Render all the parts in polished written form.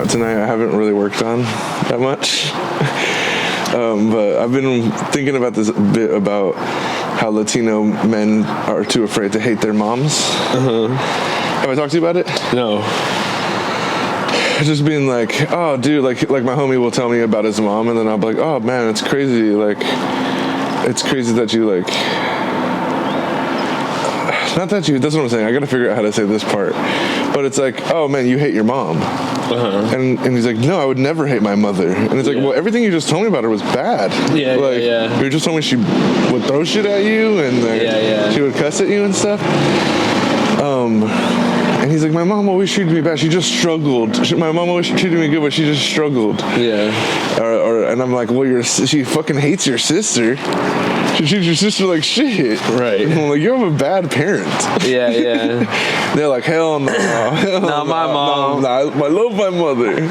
out tonight. I haven't really worked on that much. But I've been thinking about this a bit about how Latino men are too afraid to hate their moms. Have I talked to you about it? No. Just being like, oh, dude, like my homie will tell me about his mom, and then I'll be like, oh, man, it's crazy. Like, it's crazy that you, like... Not that you... That's what I'm saying. I got to figure out how to say this part. But it's like, oh, man, you hate your mom. And he's like, no, I would never hate my mother. And it's like, well, everything you just told me about her was bad. You just told me she would throw shit at you, and she would cuss at you and stuff. And he's like, my mom always treated me bad. She just struggled. My mom always treated me good, but she just struggled. And I'm like, well, she fucking hates your sister. She treats your sister like shit. Right. And I'm like, you have a bad parent. They're like, hell no. Not my mom. No, I love my mother.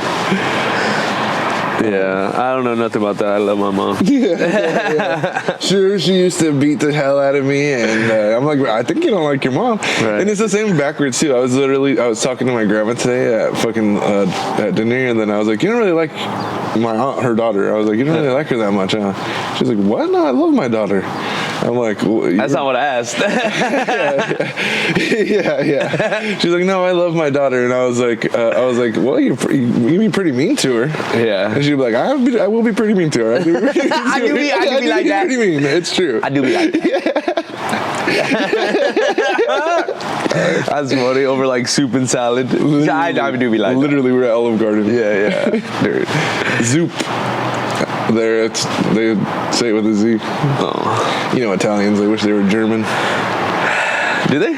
Yeah, I don't know nothing about that. I love my mom. Sure, she used to beat the hell out of me, and I'm like, I think you don't like your mom. Right. And it's the same backwards too. I was talking to my grandma today at at dinner, and then I was like, you don't really like my aunt, her daughter. I was like, you don't really like her that much, huh? She's like, what? No, I love my daughter. I'm like, well, that's not what I asked. She's like, no, I love my daughter, and I was like, well, you be pretty mean to her. Yeah. And she'd be like, I will be pretty mean to her. I do be like that. Pretty mean. It's true. I do be like that. That's funny. Over like soup and salad. I do be like that. Literally, we're at Olive Garden. Dude. Zoop. They say it with a Z. Oh. You know Italians, they wish they were German. Do they? I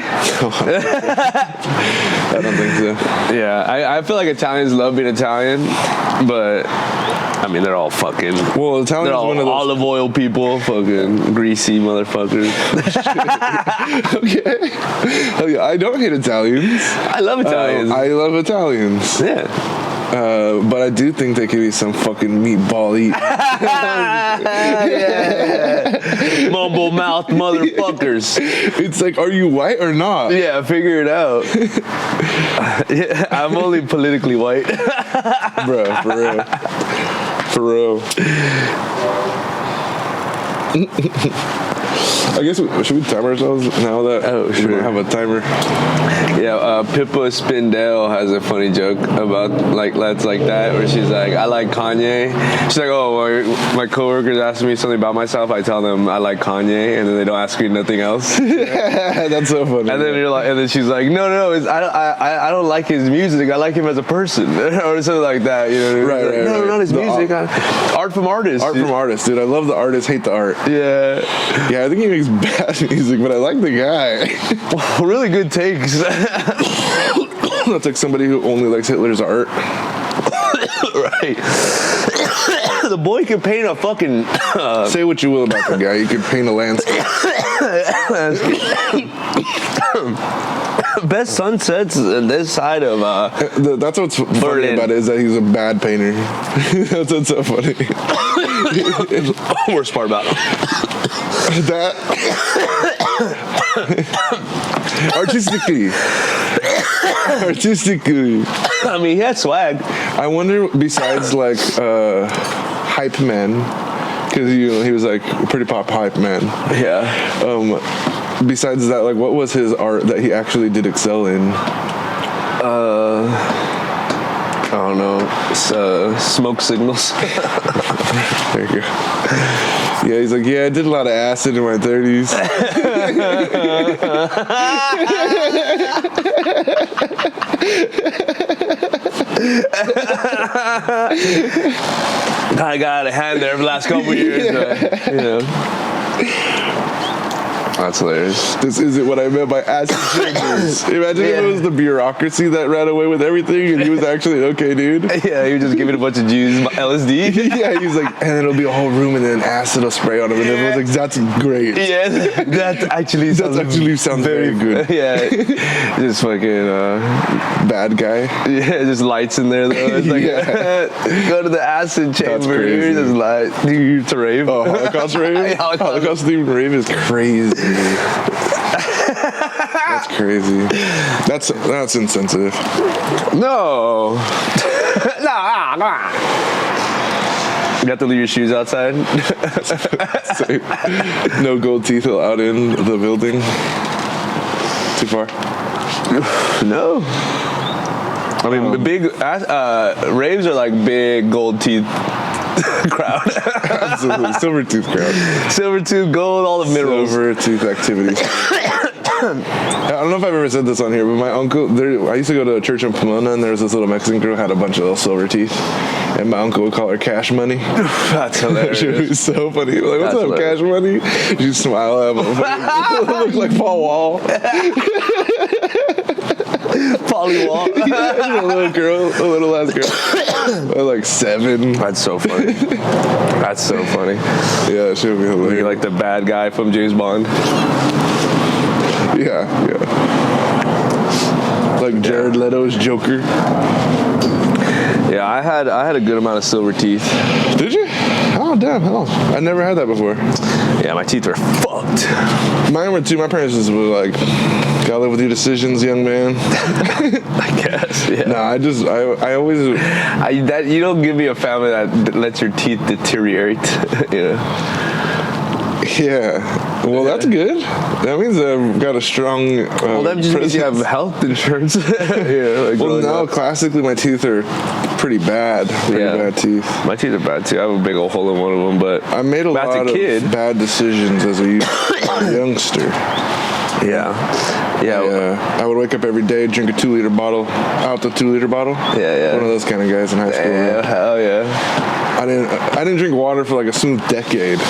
don't think so. Yeah, I feel like Italians love being Italian, but I mean, they're all fucking... Well, Italians they're all one of those... olive oil people, fucking greasy motherfuckers. Okay. Hell yeah, I don't hate Italians. I love Italians. I love Italians. Yeah. But I do think they could be some fucking meatball eating. Mumble mouth motherfuckers. It's like, are you white or not? Yeah, figure it out. I'm only politically white. Bro, for real. I guess should we time ourselves now that we don't have a timer? Yeah, Pippa Spindale has a funny joke about like lads like that, where she's like, I like Kanye. She's like, oh, my coworkers ask me something about myself, I tell them I like Kanye, and then they don't ask me nothing else. That's so funny. And then you're like, and then she's like, no, I don't like his music. I like him as a person, or something like that. You know? Right. No, not his music. Art from artists. Art from artists, dude. I love the artist, hate the art. Yeah, I think he makes bad music, but I like the guy. Well, really good takes. That's like somebody who only likes Hitler's art. Right. The boy can paint a fucking... Say what you will about the guy. He can paint a landscape. Best sunsets on this side of that's what's funny Berlin. about it, is that he's a bad painter. That's what's so funny. Worst part about him. That artistically. I mean, he had swag. I wonder, besides like hype man, because he was like a pretty pop hype man. Yeah. Besides that, like, what was his art that he actually did excel in? I don't know. Smoke signals. There you go. Yeah, he's like, I did a lot of acid in my 30s. I got out of hand there for the last couple of years. That's hilarious. This isn't what I meant by acid triggers. Imagine if it was the bureaucracy that ran away with everything and he was actually okay, dude. Yeah, he was just giving a bunch of Jews LSD. Yeah, he was like, and then it'll be a whole room and then acid will spray on him. And everyone's like, that's great. Yeah, that actually sounds very good. Yeah, just fucking bad guy. Yeah, just lights in there though. It's like, go to the acid chamber. Here, just light. Dude, to rave. Oh, Holocaust rave? Holocaust themed rave is crazy. That's crazy. That's insensitive. No. Nah. You have to leave your shoes outside. No gold teeth out in the building. Too far. No. I mean, big raves are like big gold teeth crowd. Absolutely. Silver tooth crowd. Silver tooth, gold, all the minerals. Silver tooth activities. I don't know if I've ever said this on here, but my uncle, I used to go to a church in Pomona, and there was this little Mexican girl who had a bunch of little silver teeth, and my uncle would call her Cash Money. That's hilarious. She was so funny. Like, what's up, hilarious. Cash Money? She'd smile at him. Look like Paul Wall. Polly Wall. Yeah, a little girl, a little ass girl. Like 7. That's so funny. That's so funny. Yeah, she'll be hilarious. You're like the bad guy from James Bond. Yeah. Like Jared Leto's Joker. Yeah, I had a good amount of silver teeth. Did you? Oh damn! Hell, I never had that before. Yeah, my teeth were fucked. Mine were too. My parents just were like, "Gotta live with your decisions, young man." I guess. Yeah. No, I always. You don't give me a family that lets your teeth deteriorate. You know. Yeah. Well, that's good. That means I've got a strong. Well, that just means you have health insurance. Yeah. Like well, no. Classically, my teeth are pretty bad. Bad teeth. My teeth are bad too. I have a big old hole in one of them, but I made a lot of bad decisions as a youngster. Yeah. I would wake up every day, drink a 2-liter bottle, out the 2-liter bottle. Yeah. One of those kind of guys in high school. Yeah, hell yeah. I didn't drink water for like a smooth decade.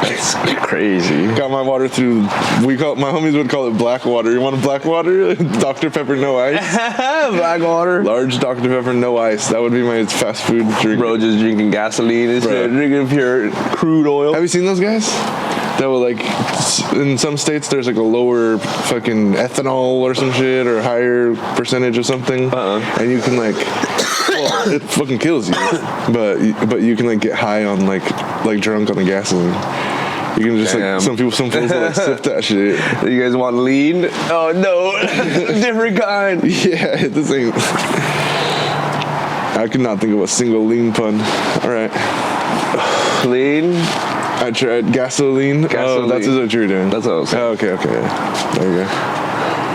It's crazy. Got my water through. My homies would call it black water. You want a black water? Dr. Pepper, no ice. Black water. Large Dr. Pepper, no ice. That would be my fast food drink. Bro, just drinking gasoline instead of drinking pure crude oil. Have you seen those guys? That will like, in some states there's like a lower fucking ethanol or some shit or a higher percentage or something, and you can like, well, it fucking kills you, but you can like get high on like drunk on the gasoline. You can just like some fools like sip that shit. You guys want lean? Oh no, different kind. Yeah, this ain't. I could not think of a single lean pun. All right, lean. I tried gasoline. Oh, that's what you're doing. That's what I was saying. Oh, okay. There you go.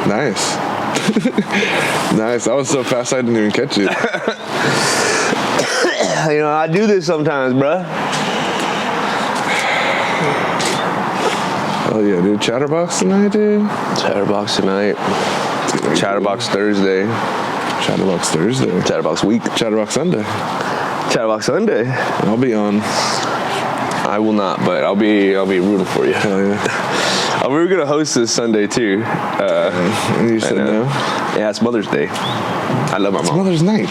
Nice. Nice. I was so fast I didn't even catch it. You know, I do this sometimes, bruh. Oh yeah, dude. Chatterbox tonight, dude. Chatterbox tonight. Chatterbox Thursday. Chatterbox Thursday. Chatterbox week. Chatterbox Sunday. Chatterbox Sunday. I'll be on. I will not, but I'll be rooting for you. Hell yeah. We were gonna host this Sunday too. And you said no? Yeah, it's Mother's Day. I love my mom. It's Mother's Night.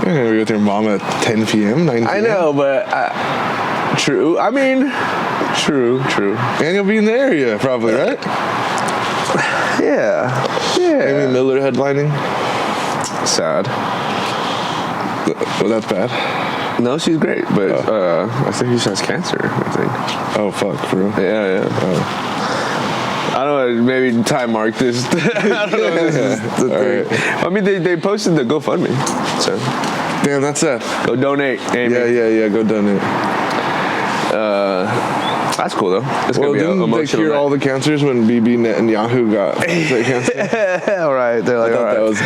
You're gonna be with your mom at 10 p.m., 9 p.m. I know, but true. I mean, true. And you'll be in the area probably, right? Yeah. Amy Miller headlining. Sad. Well, that's bad. No, she's great, but I think she has cancer, I think. Oh, fuck, for real? Yeah. Oh. I don't know, maybe time mark this. I don't know if this is the thing. Right. I mean, they posted the GoFundMe, so. Damn, that's sad. Go donate, Amy. Yeah, go donate. That's cool, though. It's well, gonna be didn't they cure all the cancers when Bibi Netanyahu got cancer? All right. They're like, I thought that was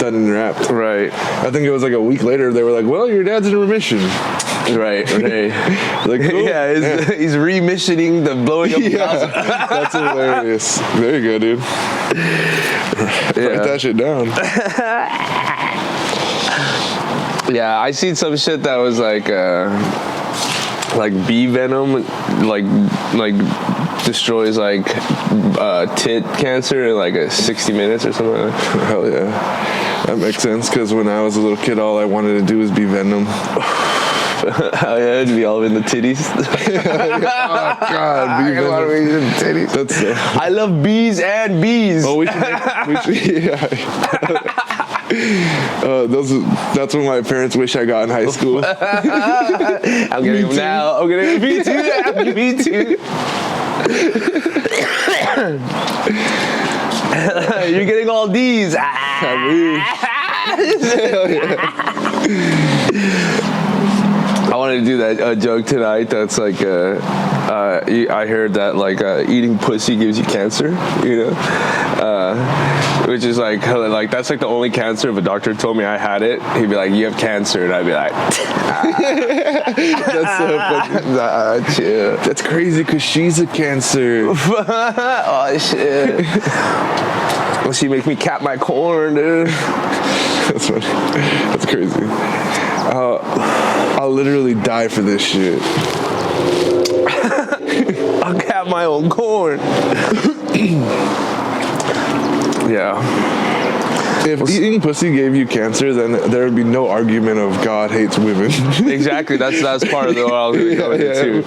done and wrapped. Right. I think it was like a week later, they were like, well, your dad's in remission. Right. Like, cool. Yeah, he's remissioning the blowing up. Yeah, that's hilarious. There you go, dude. Write that shit down. Yeah, I seen some shit that was like bee venom, like destroys like tit cancer in like 60 minutes or something like that. Hell yeah. That makes sense, because when I was a little kid, all I wanted to do was be venom. Oh yeah, it'd be all in the titties. Oh God, bee venom. Titties. That's so. I love bees and bees. Oh, we should yeah. That's what my parents wish I got in high school. I'm getting them now. I'm getting me too. Me too. You're getting all D's. I wanted to do that joke tonight. That's like, I heard that like eating pussy gives you cancer. You know, which is like that's like the only cancer. If a doctor told me I had it, he'd be like, "You have cancer," and I'd be like, "That's so funny." Nah, chill. That's crazy because she's a cancer. Oh shit. Well, she makes me cap my corn, dude. That's funny. That's crazy. I'll literally die for this shit. I'll cap my own corn. Yeah. If eating pussy gave you cancer, then there would be no argument of God hates women. Exactly. That's part of the what I was going to go into too.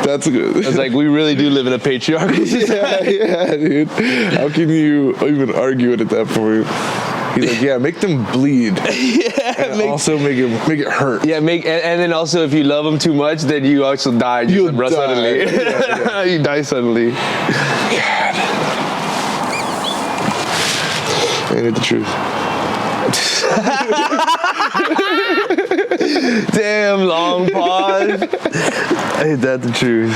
That's good. It's like we really do live in a patriarchal society. Yeah, dude. How can you even argue it at that point? He's like, yeah, make them bleed. And also make it hurt. Yeah, and then also if you love them too much, then you also die. You'll die suddenly. Yeah. You die suddenly. God. Ain't it the truth? Damn, long pause. Ain't that the truth?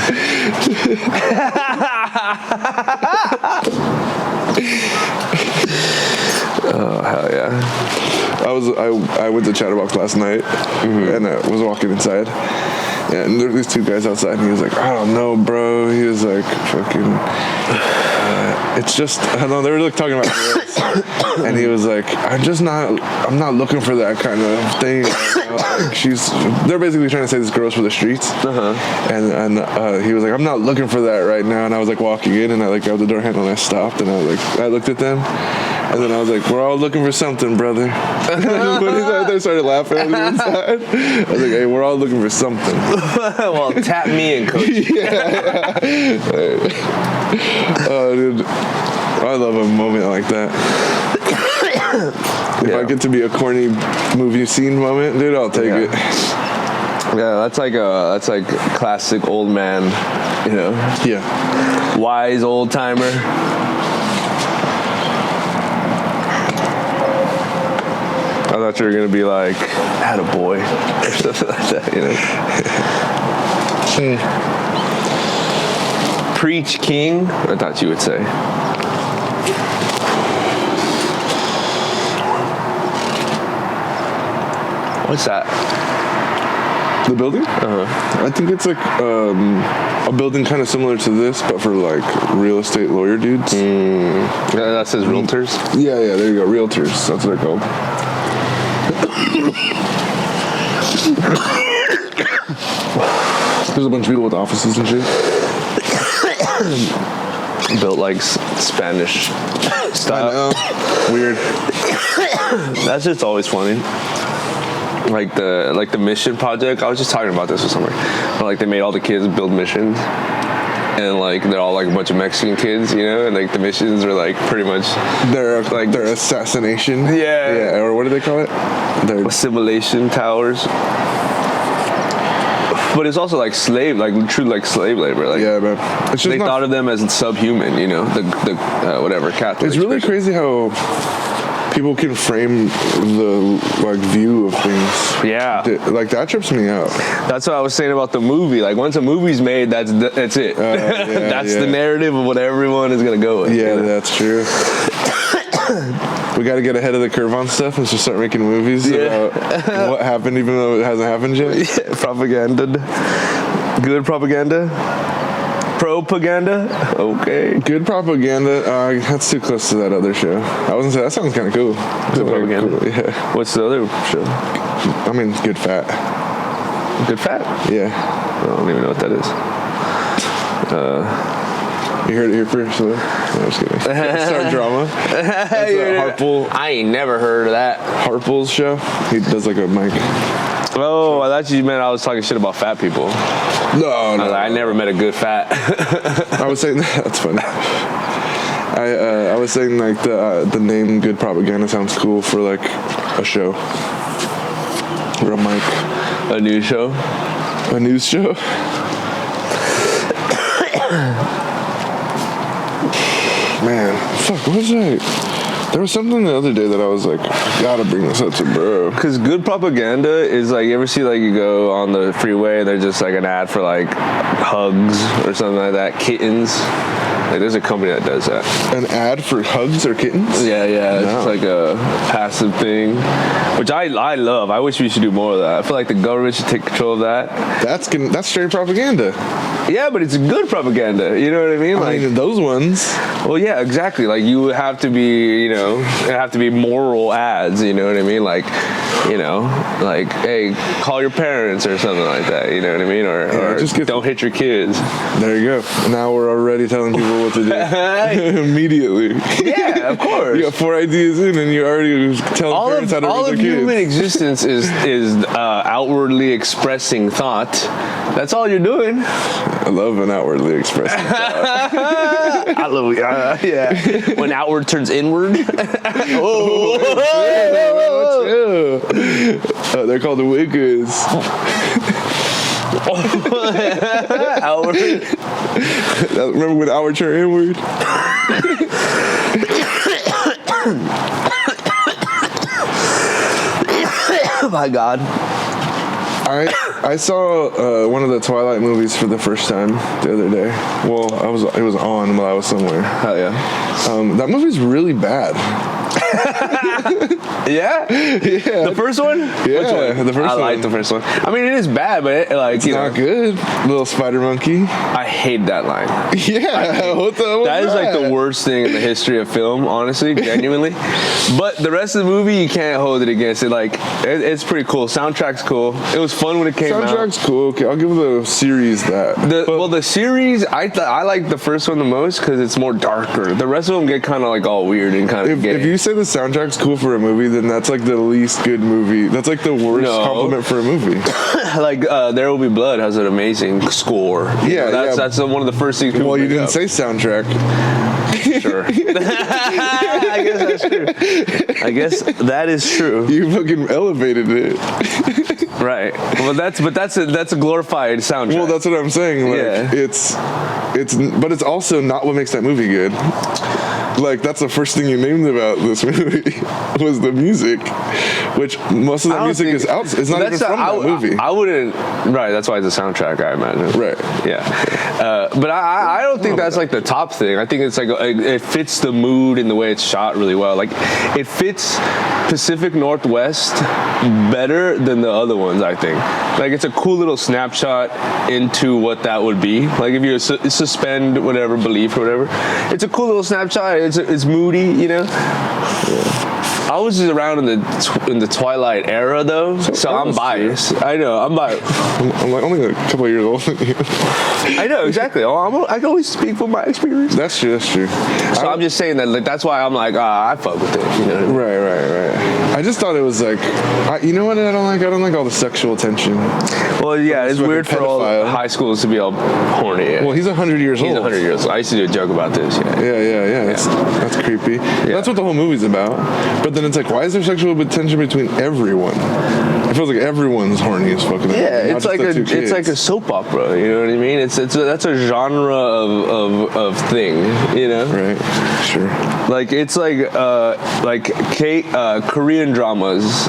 Oh, hell yeah. I went to Chatterbox last night and I was walking inside. And there were these two guys outside and he was like, I don't know, bro. He was like, it's just, I don't know, they were like talking about girls. And he was like, I'm not looking for that kind of thing. Like they're basically trying to say this girl's for the streets. And he was like, I'm not looking for that right now. And I was like walking in and I like grabbed the door handle and I stopped and I looked at them. And then I was like, we're all looking for something, brother. They started laughing on the inside. I was like, hey, we're all looking for something. Well, tap me in, coach. Yeah. Oh, dude. I love a moment like that. If I get to be a corny movie scene moment, dude, I'll take it. Yeah, that's like classic old man, you know? Yeah. Wise old timer. I thought you were gonna be like, attaboy, or something like that, you know. Preach, king. I thought you would say. What's that? The building? I think it's like a building kind of similar to this, but for like real estate lawyer dudes. Yeah, that says realtors. Yeah, there you go, realtors. That's what they're called. There's a bunch of people with offices and shit. Built like Spanish style. I know. Weird. That's just always funny. Like the mission project. I was just talking about this with somebody. But like they made all the kids build missions. And like they're all like a bunch of Mexican kids, you know, and like the missions are like pretty much their assassination. Yeah. Or what do they call it? Their assimilation towers. But it's also like slave labor. Like, yeah, man. It's just they thought of them as subhuman, you know, the whatever Catholic. It's really crazy how people can frame the like view of things. Yeah, like that trips me out. That's what I was saying about the movie. Like once a movie's made, that's it. That's the narrative of what everyone is gonna go with. Yeah, you know? That's true. We got to get ahead of the curve on stuff and just start making movies about what happened, even though it hasn't happened yet. Yeah, propaganda, good propaganda. Propaganda? Okay. Good propaganda. That's too close to that other show. I was gonna say that sounds kind of cool. Good propaganda. Cool. Yeah. What's the other show? I mean, Good Fat. Good Fat? Yeah. I don't even know what that is. You heard it here first. So. No, I'm just kidding. Start drama. Harple. I ain't never heard of that. Harple's show. He does like a mic. Oh, I thought you meant I was talking shit about fat people. No. I never met a good fat. I was saying that's funny. I was saying like the name Good Propaganda sounds cool for like a show or a mic. A news show. A news show. Man, fuck. What was I There was something the other day that I was like, I gotta bring this up to bro. Because good propaganda is like, you ever see like you go on the freeway and there's just like an ad for like hugs or something like that, kittens. Like there's a company that does that. An ad for hugs or kittens? Yeah, it's No. like a passive thing, which I love. I wish we should do more of that. I feel like the government should take control of that. That's straight propaganda. Yeah, but it's good propaganda. You know what I mean? I mean, those ones. Well, yeah, exactly. Like you would have to be, it have to be moral ads. You know what I mean? Like, like, hey, call your parents or something like that. You know what I mean? Or just don't hit your kids. There you go. Now we're already telling people what to do immediately. Yeah, of course. You got 4 ideas in, and you're already telling parents how to raise their kids. Human existence is outwardly expressing thought. That's all you're doing. I love an outwardly expressing thought. I love yeah. When outward turns inward. They're called the Wiggers. Outward. Remember when outward turned inward? Oh my God. I saw one of the Twilight movies for the first time the other day. Well, it was on while I was somewhere. Hell yeah. That movie's really bad. Yeah? Yeah. The first one? Yeah, the first one. I like the first one. I mean, it is bad, but It's not good. Little spider monkey. I hate that line. Yeah, what's That is like the worst thing in the history of film, honestly, genuinely. But the rest of the movie, you can't hold it against it. Like, it's pretty cool. Soundtrack's cool. It was fun when it came out. Soundtrack's cool. Okay, I'll give the series that. The series, I like the first one the most because it's more darker. The rest of them get kind of like all weird and kind of gay. If you say the soundtrack's cool for a movie, then that's like the least good movie. That's like the worst compliment for a movie. Like There Will Be Blood has an amazing score. That's one of the first things people you bring didn't up. say soundtrack. Sure. I guess that's true. I guess that is true. You fucking elevated it. Right. Well, that's a glorified soundtrack. Well, that's what I'm saying. Like, but it's also not what makes that movie good. Like, that's the first thing you named about this movie was the music, which most of the music is out. It's not even from that movie. I wouldn't. Right. That's why it's a soundtrack, I imagine. Right. Yeah. But I don't think that's like the top thing. I think it's like it fits the mood and the way it's shot really well. Like, it fits Pacific Northwest better than the other ones, I think. Like, it's a cool little snapshot into what that would be. Like, if you suspend whatever belief or whatever, it's a cool little snapshot. It's moody, Yeah. I was just around in the Twilight era though, so I'm biased. I know, I'm biased. I'm like only a couple of years old. I know, exactly. I can only speak from my experience. That's true. So I'm just saying that, like, that's why I'm like, I fuck with it. You know what I mean? Right. I just thought it was like, you know what I don't like? I don't like all the sexual tension. Well, yeah, it's weird for all high schools to be all horny. Yeah. Well, he's 100 years old. He's 100 years old. I used to do a joke about this. Yeah. That's creepy. Yeah. That's what the whole movie's about. But then it's like, why is there sexual tension between everyone? It feels like everyone's horny as fucking. Yeah, it's like a soap opera. You know what I mean? That's a genre of thing. Right. Sure. Like, it's like Korean dramas.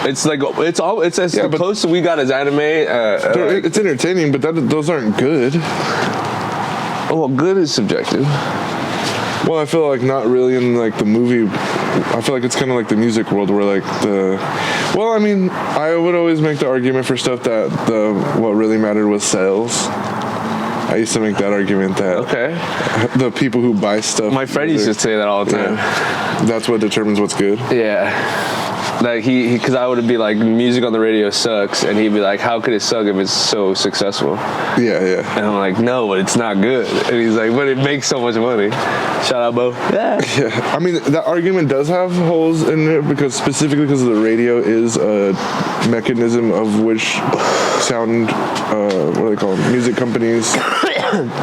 It's like it's as close as we got as anime. It's entertaining, but those aren't good. Well, good is subjective. Well, I feel like not really in like the movie. I feel like it's kind of like the music world where like well, I mean, I would always make the argument for stuff that what really mattered was sales. I used to make that argument that the people who buy stuff. My friend used to say that all the time. That's what determines what's good. Yeah. Like because I would be like, music on the radio sucks, and he'd be like, how could it suck if it's so successful? Yeah. And I'm like, no, but it's not good. And he's like, but it makes so much money. Shout out, Bo. Yeah. I mean, that argument does have holes in it specifically because the radio is a mechanism of which sound, what do they call them? Music companies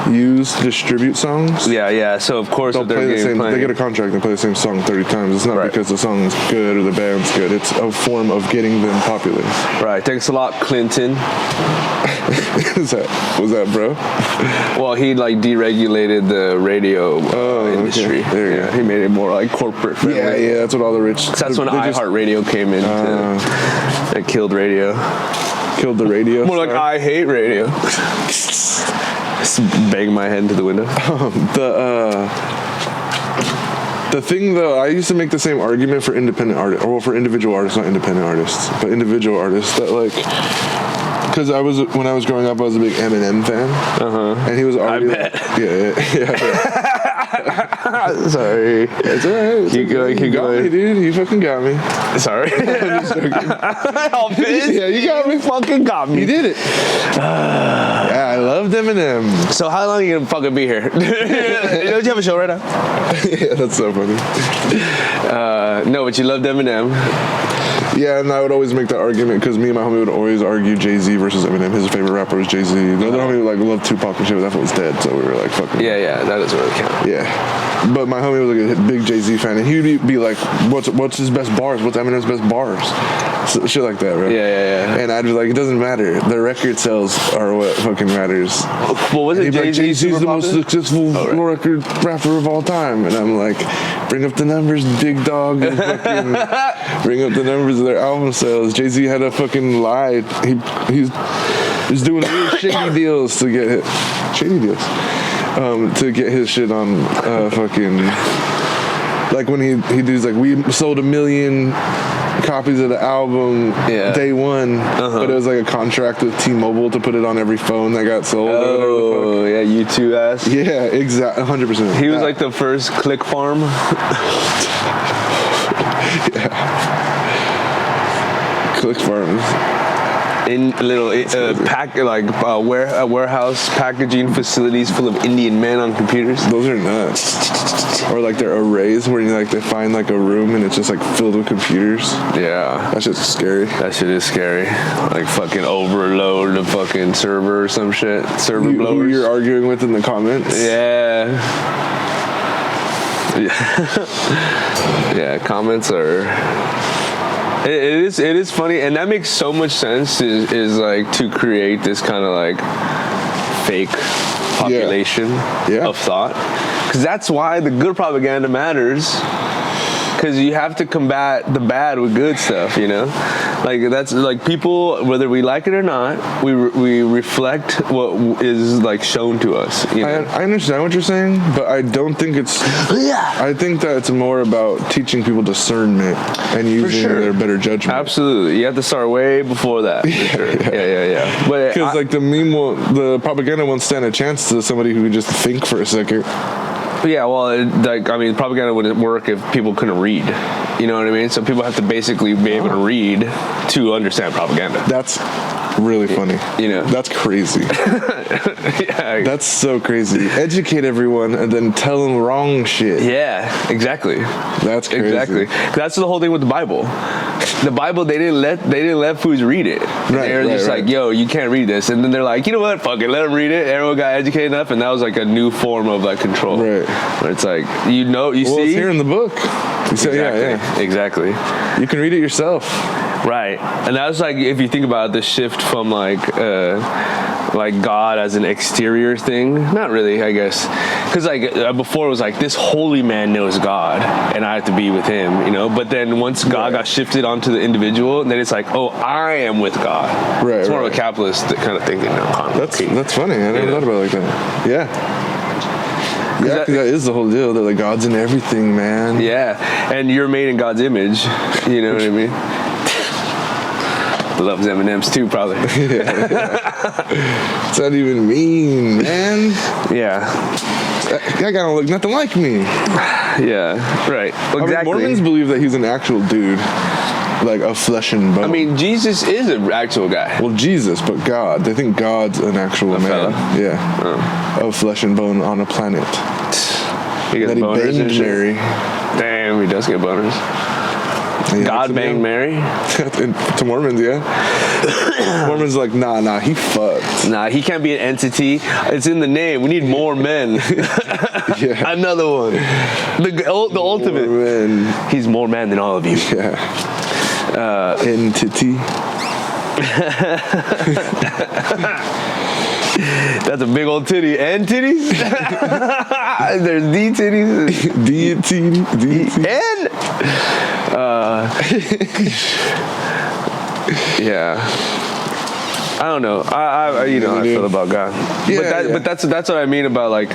use to distribute songs. Yeah. So of course, they get a contract and play the same song 30 times. It's not because the song is good or the band's good. It's a form of getting them popular. Right. Thanks a lot, Clinton. Was that bro? Well, he like deregulated the radio industry. Okay. There you go. He made it more like corporate friendly. Yeah, that's what all the rich. That's when iHeartRadio came in. It killed radio. Killed the radio. More like I hate radio. Just bang my head into the window. The thing though, I used to make the same argument for independent artists, or for individual artists, not independent artists, but individual artists that like, because when I was growing up, I was a big Eminem fan, and he was already yeah. Sorry, it's alright. Keep going. You got me, dude. You fucking got me. Sorry. I'm pissed. Yeah, you got me. Fucking got me. You did it. Yeah, I loved Eminem. So how long are you gonna fucking be here? Don't you have a show right now? Yeah, that's so funny. No, but you loved Eminem. Yeah, and I would always make that argument because me and my homie would always argue Jay-Z versus Eminem. His favorite rapper was Jay-Z. The other homie like loved Tupac and shit, but that was dead, so we were like, fuck him. Yeah, that doesn't really count. Yeah. But my homie was like a big Jay-Z fan, and he'd be like, what's his best bars? What's Eminem's best bars? So, shit like that, right? Yeah. And I'd be like, it doesn't matter. The record sales are what fucking matters. Well, was it Jay-Z? Jay-Z's the most successful record rapper of all time. And I'm like, bring up the numbers, big dog, and fucking bring up the numbers of their album sales. Jay-Z had a fucking lie. He's doing real shady deals to get it. Shady deals. To get his shit on fucking, like when he does like, we sold 1 million copies of the album day one, but it was like a contract with T-Mobile to put it on every phone that got sold. Oh, yeah, U2 ass. Yeah, exactly, 100%. He was like the first click farm. Click farms. In little warehouse packaging facilities full of Indian men on computers. Those are nuts. Or like their arrays where you like they find like a room and it's just like filled with computers. Yeah, that shit's scary. That shit is scary. Like fucking overload the fucking server or some shit. Server blowers. Who you're arguing with in the comments? Yeah. Yeah, comments are. It is funny, and that makes so much sense. Is like to create this kind of like fake population of thought, because that's why the good propaganda matters. Because you have to combat the bad with good stuff, you know? Like, that's, like, people, whether we like it or not, we reflect what is, like, shown to us, you know? I understand what you're saying, but I don't think it's... I think that it's more about teaching people discernment and using their better judgment. Absolutely. You have to start way before that. Yeah. Because, like, the propaganda won't stand a chance to somebody who can just think for a second. Yeah, well, propaganda wouldn't work if people couldn't read. You know what I mean? So people have to basically be able to read to understand propaganda. That's really funny. You know? That's crazy. Yeah. That's so crazy. Educate everyone and then tell them wrong shit. Yeah, exactly. That's crazy. Exactly. That's the whole thing with the Bible. The Bible, they didn't let fools read it. They're just like, yo, you can't read this. And then they're like, you know what? Fuck it, let them read it. Everyone got educated enough, and that was like a new form of like control. Right. Where it's like, you see? It's here in the book. Exactly. You can read it yourself. Right. And that's like, if you think about the shift from like God as an exterior thing, not really, I guess, because like before it was like, this holy man knows God and I have to be with him, you know. But then once God got shifted onto the individual, then it's like, oh, I am with God. Right. It's more of a capitalist kind of thinking now. That's funny. I never thought about it like that. Yeah. Yeah, because that is the whole deal. That like God's in everything, man. Yeah, and you're made in God's image. You know what I mean? Loves M&Ms too, probably. What's that even mean, man? Yeah. That guy don't look nothing like me. Yeah, right. Well, exactly. I mean, Mormons believe that he's an actual dude. Like a flesh and bone. I mean, Jesus is an actual guy. Well, Jesus, but God. They think God's an actual man. Fella. Yeah. Of flesh and bone on a planet. He gets boners and shit. Mary. Damn, he does get boners. Yeah, God banged Mary? To Mormons, yeah. Mormons are like, nah, he fucked. Nah, he can't be an entity. It's in the name. We need more men. Yeah. Another one. The ultimate. Men. He's more man than all of you. Yeah. Entity. That's a big old titty. And titties? There's D titties. D titty. And yeah. I don't know. I you know how I feel about God. Yeah, but that's what I mean about like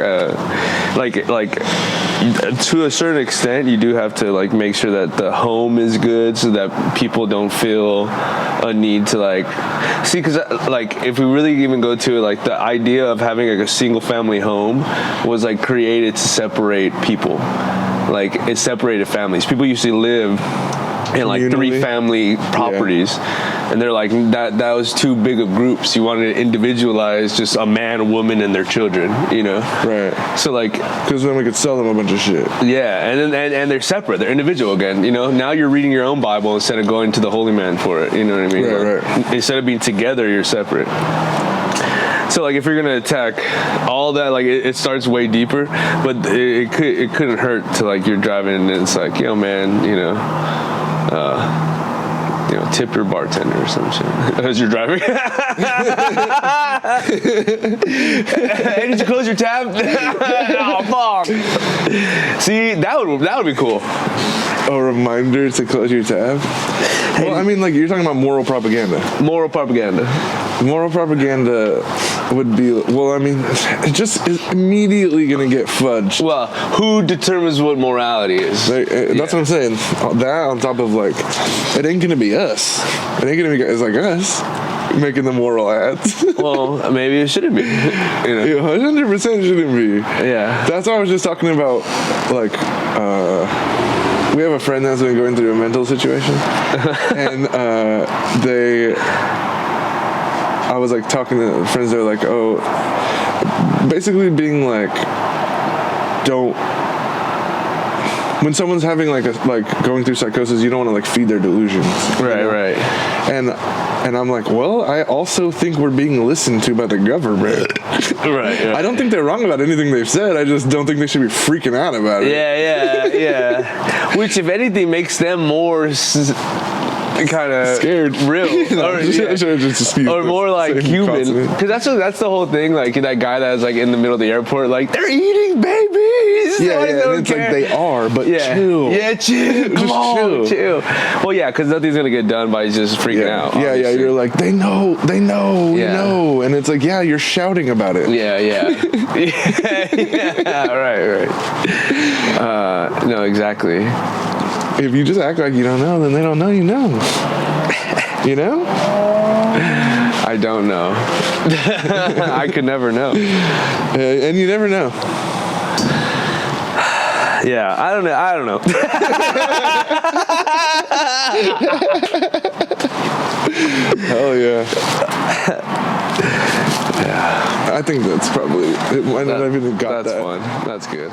to a certain extent, you do have to like make sure that the home is good, so that people don't feel a need to like see. Because like if we really even go to it, like the idea of having like a single family home was like created to separate people. Like it separated families. People used to live in like 3 family properties. And they're like, that was too big of groups. You wanted to individualize just a man, a woman, and their children, you know? Right. So like, because then we could sell them a bunch of shit. Yeah, and they're separate. They're individual again, you know? Now you're reading your own Bible instead of going to the holy man for it, you know what I mean? Right. Instead of being together, you're separate. So like if you're gonna attack all that, like it starts way deeper, but it couldn't hurt to like you're driving and it's like, yo man, you know, tip your bartender or some shit as you're driving. Hey, did you close your tab? Oh fuck! See, that would be cool. A reminder to close your tab. Well, I mean, like you're talking about moral propaganda. Moral propaganda. Moral propaganda would be, well, I mean, it just is immediately going to get fudged. Well, who determines what morality is? That's what I'm saying. That on top of like, it ain't going to be us. It ain't going to be guys like us making the moral ads. Well, maybe it shouldn't be. You know? Yeah, 100% shouldn't be. Yeah. That's why I was just talking about, like, we have a friend that's been going through a mental situation, and I was like talking to friends that were like, oh, basically being like, when someone's having like going through psychosis, you don't want to like feed their delusions. Right. And I'm like, well, I also think we're being listened to by the government. Right. I don't think they're wrong about anything they've said. I just don't think they should be freaking out about it. Yeah. Which, if anything, makes them more kind of scared, real, or more like human. Because that's the whole thing. Like that guy that's like in the middle of the airport, like they're eating babies. Yeah, and it's like they are, but chill. Yeah, chill. Come on, chill. Well, yeah, because nothing's gonna get done by just freaking out. Yeah. You're like they know, we know, and it's like you're shouting about it. Yeah. Right. No, exactly. If you just act like you don't know, then they don't know you know. You know? I don't know. I could never know. And you never know. Yeah, I don't know. Hell yeah. Yeah. I think that's probably it. Might not have even got that. That's fun. That's good.